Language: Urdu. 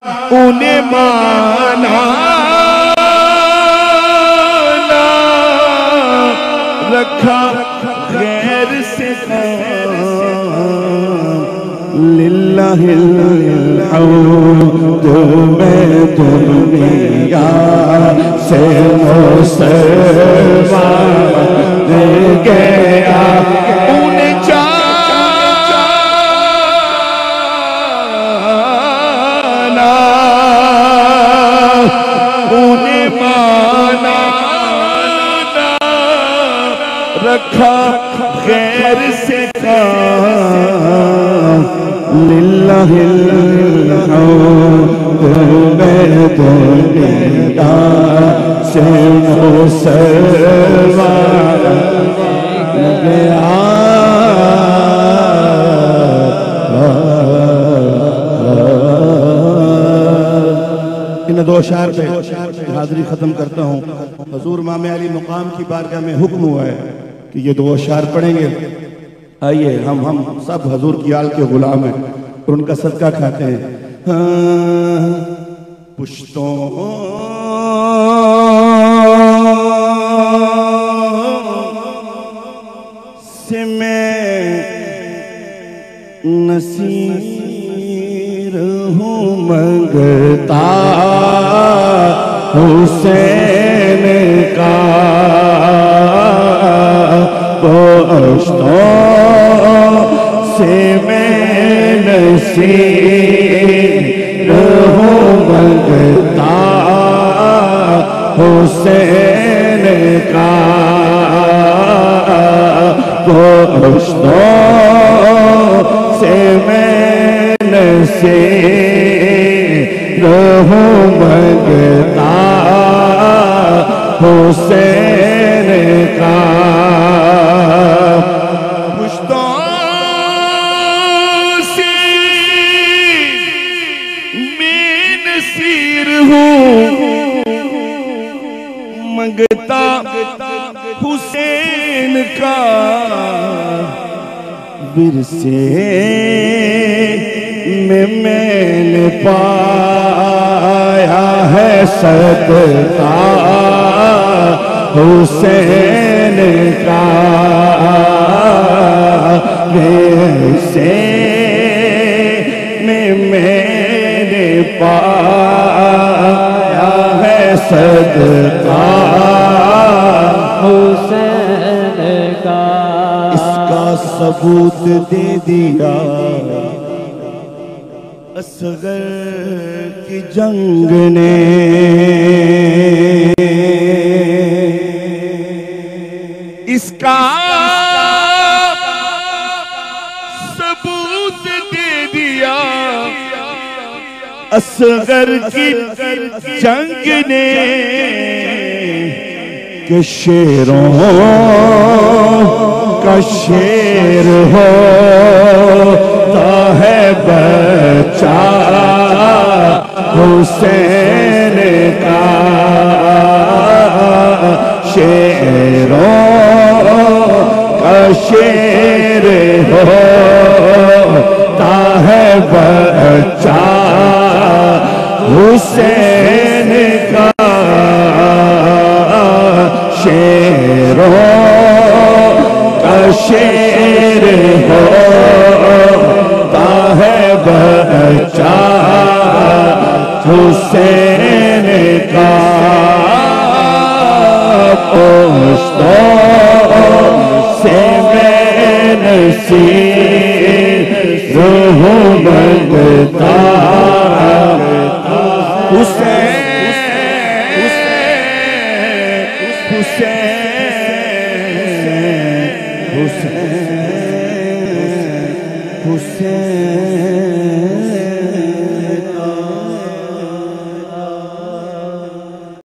انہیں مانا نہ رکھا غیر سے للہ الحمد میں دنیا سے مسلمان گیا انہیں جانا انہیں مانا نہ رکھا غیر سے للہ الحمد میں دنیا سے مسلمان گیا ان دو اشعار پہ حاضری ختم کرتا ہوں. حضور امام علی مقام کی بارگاہ میں حکم ہوا ہے کہ یہ دو اشعار پڑھیں گے. آئیے ہم سب حضور کی آل کے غلام ہیں اور ان کا صدقہ کھاتے ہیں. پشتوں سے میں نصیر ہوں منگتا حسین کا پشتوں سے میں نصیر ہوں منگتا حسین کا پشتوں سے میں نصیر ہوں منگتا حسین کا منگتا حسین کا ورثے میں نے پایا ہے صدقہ حسین کا ورثے میں نے پایا ہے صدقہ حسین کا. اس کا ثبوت دے دیا اصغر کی جنگ نے. اس کا ثبوت دے دیا اصغر کی جنگ نے کہ شیروں کا شیر ہوتا ہے بچہ حسین کا. شیروں کا شیر ہوتا ہے بچہ حسین کا. شیروں کا شیر ہوتا ہے بچہ حسین کا. پشتوں سے میں نصیر ہوں منگتا حسین